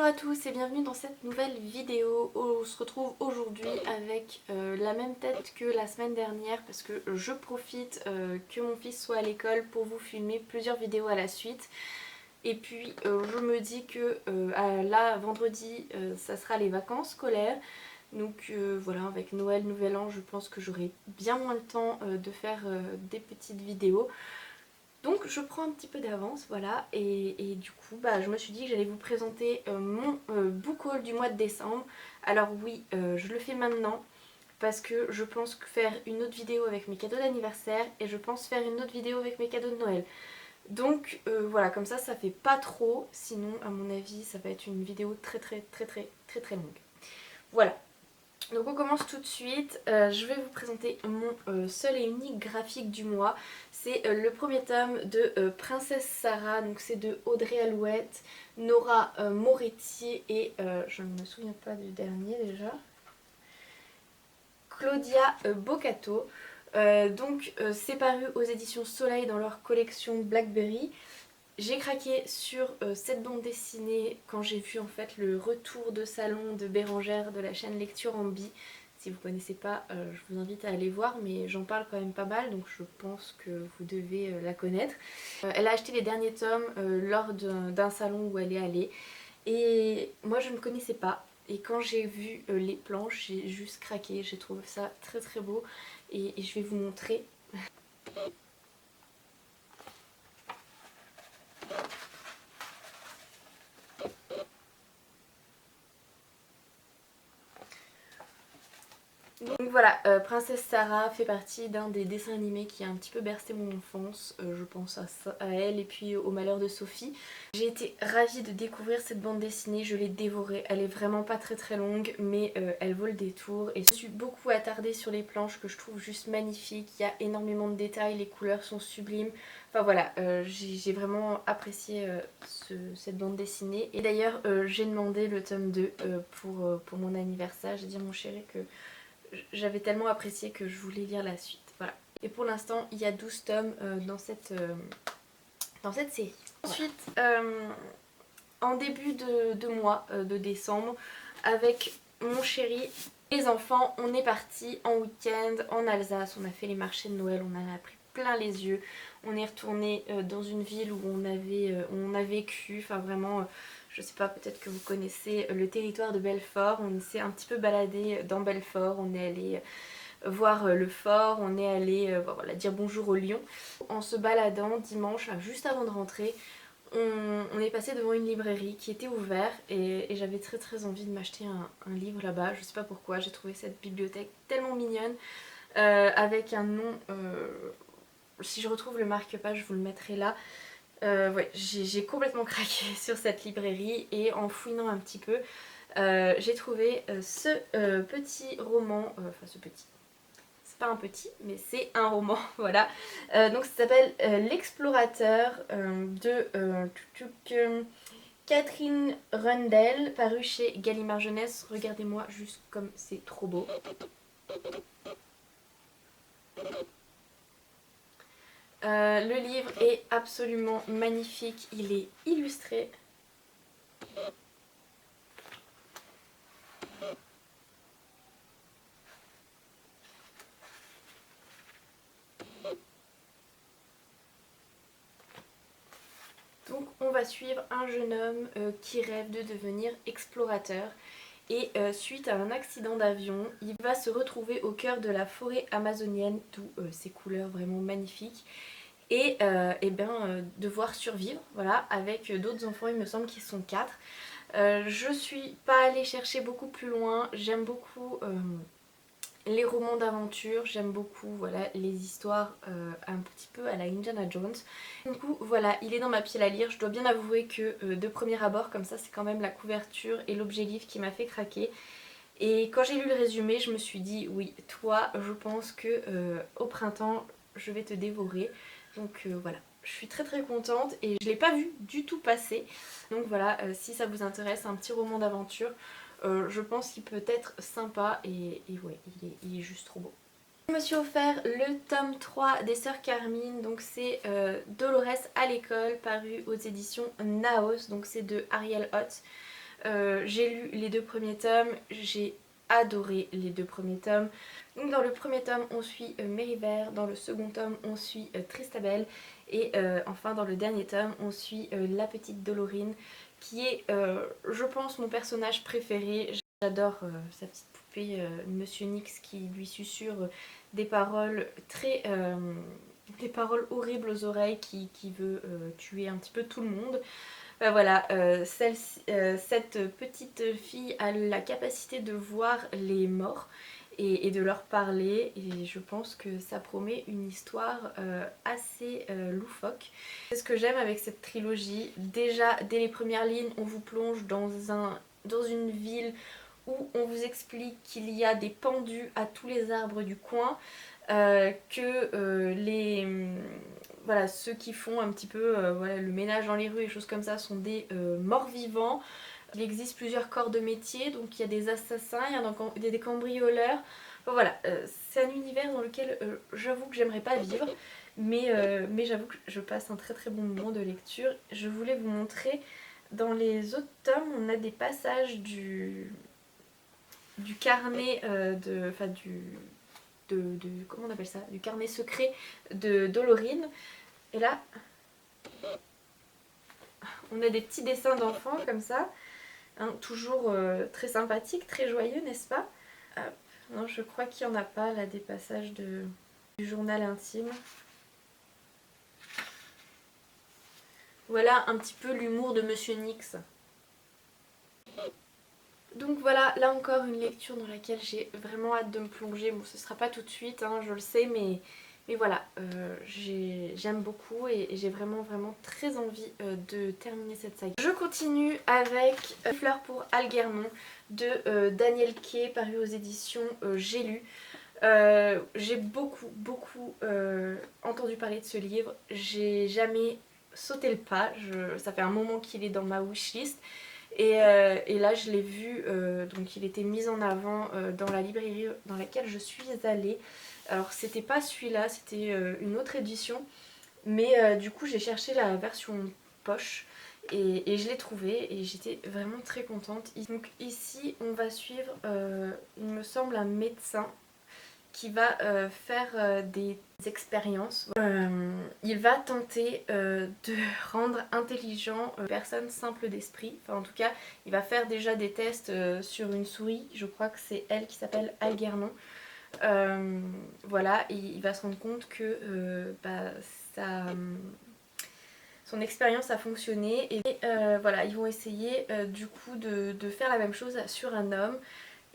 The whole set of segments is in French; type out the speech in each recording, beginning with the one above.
Bonjour à tous et bienvenue dans cette nouvelle vidéo où on se retrouve aujourd'hui avec la même tête que la semaine dernière parce que je profite que mon fils soit à l'école pour vous filmer plusieurs vidéos à la suite. Et puis je me dis que là vendredi ça sera les vacances scolaires. Donc voilà, avec Noël, Nouvel An, je pense que j'aurai bien moins le temps de faire des petites vidéos. Donc je prends un petit peu d'avance, voilà, et du coup je me suis dit que j'allais vous présenter mon book haul du mois de décembre. Alors oui, je le fais maintenant parce que je pense faire une autre vidéo avec mes cadeaux d'anniversaire et je pense faire une autre vidéo avec mes cadeaux de Noël. Donc voilà, comme ça fait pas trop, sinon à mon avis ça va être une vidéo très longue. Voilà. Donc on commence tout de suite, je vais vous présenter mon seul et unique graphique du mois. C'est le premier tome de Princesse Sarah, donc c'est de Audrey Alouette, Nora Moretti et je ne me souviens pas du dernier déjà, Claudia Boccato. Donc c'est paru aux éditions Soleil dans leur collection Blackberry. J'ai craqué sur cette bande dessinée quand j'ai vu en fait le retour de salon de Bérangère de la chaîne Lecture Ambi. Si vous ne connaissez pas, je vous invite à aller voir, mais j'en parle quand même pas mal, donc je pense que vous devez la connaître. Elle a acheté les derniers tomes lors d'un salon où elle est allée, et moi je ne connaissais pas. Et quand j'ai vu les planches, j'ai juste craqué, j'ai trouvé ça très beau, et je vais vous montrer. Donc voilà, Princesse Sarah fait partie d'un des dessins animés qui a un petit peu bercé mon enfance, je pense à elle et puis au Malheur de Sophie. J'ai été ravie de découvrir cette bande dessinée, je l'ai dévorée, elle est vraiment pas très longue mais elle vaut le détour et je me suis beaucoup attardée sur les planches que je trouve juste magnifiques, il y a énormément de détails, les couleurs sont sublimes. Enfin voilà, j'ai vraiment apprécié cette bande dessinée et d'ailleurs j'ai demandé le tome 2 pour mon anniversaire, j'ai dit à mon chéri que j'avais tellement apprécié que je voulais lire la suite. Voilà. Et pour l'instant, il y a 12 tomes dans cette série. Ensuite, en début de mois de décembre, avec mon chéri, les enfants, on est parti en week-end en Alsace. On a fait les marchés de Noël, on en a pris plein les yeux. On est retourné dans une ville où on a vécu, enfin vraiment... je sais pas, peut-être que vous connaissez le territoire de Belfort. On s'est un petit peu baladé dans Belfort. On est allé voir le fort. On est allé voilà, dire bonjour au lion. En se baladant dimanche, juste avant de rentrer, on est passé devant une librairie qui était ouverte et j'avais très envie de m'acheter un livre là-bas. Je sais pas pourquoi, j'ai trouvé cette bibliothèque tellement mignonne avec un nom. Si je retrouve le marque-page, je vous le mettrai là. Ouais, j'ai complètement craqué sur cette librairie et en fouinant un petit peu, j'ai trouvé ce petit roman, enfin ce petit, c'est pas un petit, mais c'est un roman, voilà. Donc ça s'appelle L'Explorateur de Catherine Rundell, paru chez Gallimard Jeunesse. Regardez-moi juste comme c'est trop beau. Le livre est absolument magnifique, il est illustré. Donc on va suivre un jeune homme qui rêve de devenir explorateur et suite à un accident d'avion, il va se retrouver au cœur de la forêt amazonienne, d'où ces couleurs vraiment magnifiques, et devoir survivre, voilà, avec d'autres enfants, il me semble qu'ils sont 4. Je suis pas allée chercher beaucoup plus loin, j'aime beaucoup les romans d'aventure, j'aime beaucoup voilà, les histoires un petit peu à la Indiana Jones. Du coup voilà, il est dans ma pile à lire. Je dois bien avouer que de premier abord comme ça, c'est quand même la couverture et l'objet livre qui m'a fait craquer. Et quand j'ai lu le résumé, je me suis dit oui, toi je pense que au printemps je vais te dévorer. Donc voilà, je suis très contente et je l'ai pas vu du tout passer. Donc voilà, si ça vous intéresse, un petit roman d'aventure, je pense qu'il peut être sympa et ouais, il est juste trop beau. Je me suis offert le tome 3 des Sœurs Carmine, donc c'est Dolores à l'école, paru aux éditions Naos, donc c'est de Ariel Hott. J'ai lu les 2 premiers tomes, j'ai adoré les 2 premiers tomes. Donc dans le premier tome on suit Mérivert, dans le second tome on suit Tristabel et enfin dans le dernier tome on suit la petite Dolorine qui est je pense mon personnage préféré. J'adore sa petite poupée Monsieur Nyx qui lui susurre des paroles des paroles horribles aux oreilles qui veut tuer un petit peu tout le monde. Voilà, cette petite fille a la capacité de voir les morts et de leur parler et je pense que ça promet une histoire assez loufoque. C'est ce que j'aime avec cette trilogie. Déjà, dès les premières lignes, on vous plonge dans une ville où on vous explique qu'il y a des pendus à tous les arbres du coin, que voilà, ceux qui font un petit peu voilà, le ménage dans les rues et choses comme ça sont des morts vivants. Il existe plusieurs corps de métier, donc il y a des assassins, il y a des cambrioleurs. Enfin, voilà, c'est un univers dans lequel j'avoue que j'aimerais pas vivre, mais j'avoue que je passe un très très bon moment de lecture. Je voulais vous montrer, dans les autres tomes, on a des passages du carnet enfin comment on appelle ça, du carnet secret de Dolorine. Et là, on a des petits dessins d'enfants comme ça, hein, toujours très sympathiques, très joyeux, n'est-ce pas? Hop. Non, je crois qu'il n'y en a pas là des passages du journal intime. Voilà un petit peu l'humour de Monsieur Nyx. Donc voilà, là encore une lecture dans laquelle j'ai vraiment hâte de me plonger. Bon, ce sera pas tout de suite, hein, je le sais, mais voilà, j'aime beaucoup et j'ai vraiment très envie de terminer cette saga. Je continue avec Fleurs pour Algernon de Daniel Kay, paru aux éditions J'ai lu. J'ai beaucoup entendu parler de ce livre, j'ai jamais sauté le pas, ça fait un moment qu'il est dans ma wishlist. Et là je l'ai vu, donc il était mis en avant dans la librairie dans laquelle je suis allée. Alors c'était pas celui-là, c'était une autre édition, mais du coup j'ai cherché la version poche et je l'ai trouvé et j'étais vraiment très contente. Donc ici on va suivre, il me semble, un médecin qui va faire des expériences. Il va tenter de rendre intelligent une personne simple d'esprit. Enfin en tout cas, il va faire déjà des tests sur une souris. Je crois que c'est elle qui s'appelle Algernon. Voilà, et il va se rendre compte que son expérience a fonctionné. Et voilà, ils vont essayer du coup de faire la même chose sur un homme.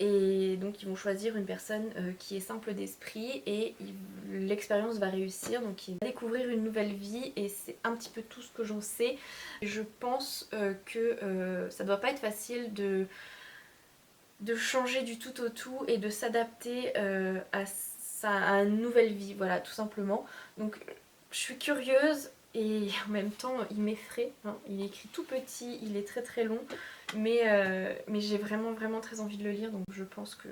Et donc ils vont choisir une personne qui est simple d'esprit et l'expérience va réussir, donc il va découvrir une nouvelle vie et c'est un petit peu tout ce que j'en sais. Je pense que ça doit pas être facile de changer du tout au tout et de s'adapter à une nouvelle vie, voilà, tout simplement. Donc je suis curieuse et en même temps il m'effraie, hein. Il est écrit tout petit, il est très long, mais j'ai vraiment très envie de le lire, donc je pense que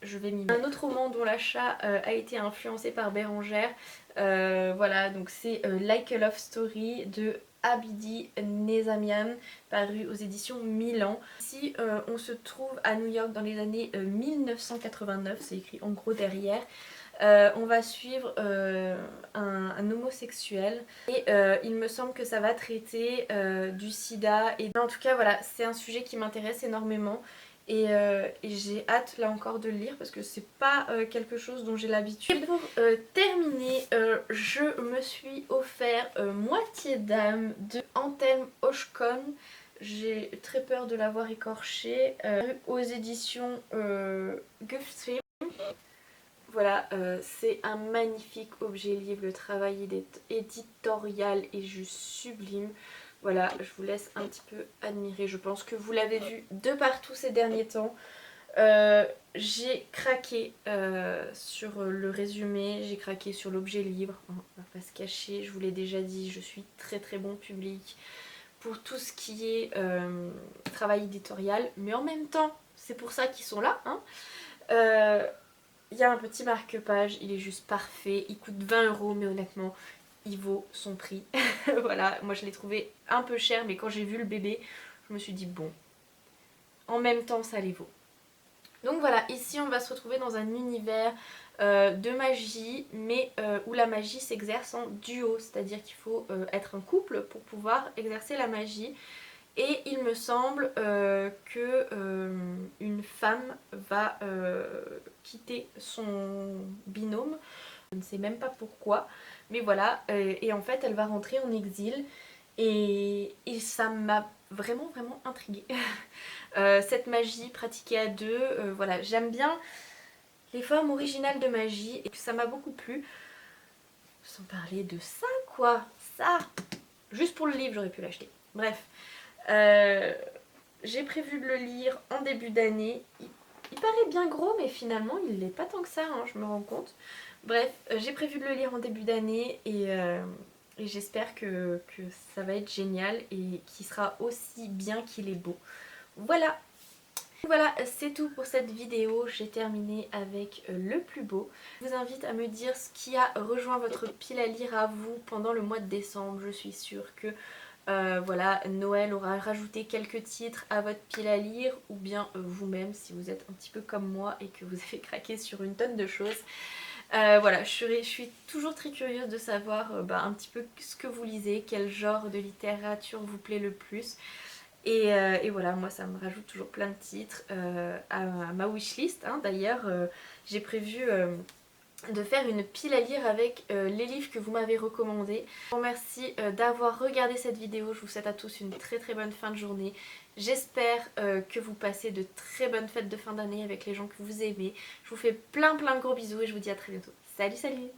je vais m'y mettre. Un autre roman dont l'achat a été influencé par Bérangère, voilà, donc c'est Like a Love Story de Abidi Nezamian, paru aux éditions Milan. Ici on se trouve à New York dans les années 1989, c'est écrit en gros derrière. On va suivre un homosexuel et il me semble que ça va traiter du sida et en tout cas voilà, c'est un sujet qui m'intéresse énormément. Et j'ai hâte là encore de le lire parce que c'est pas quelque chose dont j'ai l'habitude. Et pour terminer, je me suis offert Moitié d'âme de Anthem Oshkon. J'ai très peur de l'avoir écorché. Aux éditions Gulfstream. Voilà, c'est un magnifique objet livre, le travail éditorial est juste sublime. Voilà, je vous laisse un petit peu admirer, je pense que vous l'avez vu de partout ces derniers temps. J'ai craqué sur le résumé, j'ai craqué sur l'objet livre, on va pas se cacher, je vous l'ai déjà dit, je suis très bon public pour tout ce qui est travail éditorial, mais en même temps, c'est pour ça qu'ils sont là, hein. Il y a un petit marque-page, il est juste parfait, il coûte 20 € mais honnêtement il vaut son prix. Voilà, moi je l'ai trouvé un peu cher mais quand j'ai vu le bébé je me suis dit bon, en même temps ça les vaut. Donc voilà, ici on va se retrouver dans un univers de magie, mais où la magie s'exerce en duo, c'est-à-dire qu'il faut être un couple pour pouvoir exercer la magie. Et il me semble que une femme va quitter son binôme, je ne sais même pas pourquoi, mais voilà, et en fait elle va rentrer en exil, et ça m'a vraiment intriguée. Cette magie pratiquée à deux, voilà, j'aime bien les formes originales de magie et ça m'a beaucoup plu. Sans parler de ça quoi, ça, juste pour le livre j'aurais pu l'acheter. Bref, j'ai prévu de le lire en début d'année. Il paraît bien gros mais finalement il l'est pas tant que ça, hein, je me rends compte. Bref, j'ai prévu de le lire en début d'année et j'espère que ça va être génial et qu'il sera aussi bien qu'il est beau. Voilà. Voilà, c'est tout pour cette vidéo, j'ai terminé avec le plus beau. Je vous invite à me dire ce qui a rejoint votre pile à lire à vous pendant le mois de décembre. Je suis sûre que voilà, Noël aura rajouté quelques titres à votre pile à lire, ou bien vous-même si vous êtes un petit peu comme moi et que vous avez craqué sur une tonne de choses. Voilà, je suis toujours très curieuse de savoir un petit peu ce que vous lisez, quel genre de littérature vous plaît le plus. Et voilà, moi ça me rajoute toujours plein de titres à ma wishlist. Hein. D'ailleurs, j'ai prévu de faire une pile à lire avec les livres que vous m'avez recommandés. Je vous remercie d'avoir regardé cette vidéo. Je vous souhaite à tous une très bonne fin de journée. J'espère que vous passez de très bonnes fêtes de fin d'année avec les gens que vous aimez. Je vous fais plein de gros bisous et je vous dis à très bientôt. Salut!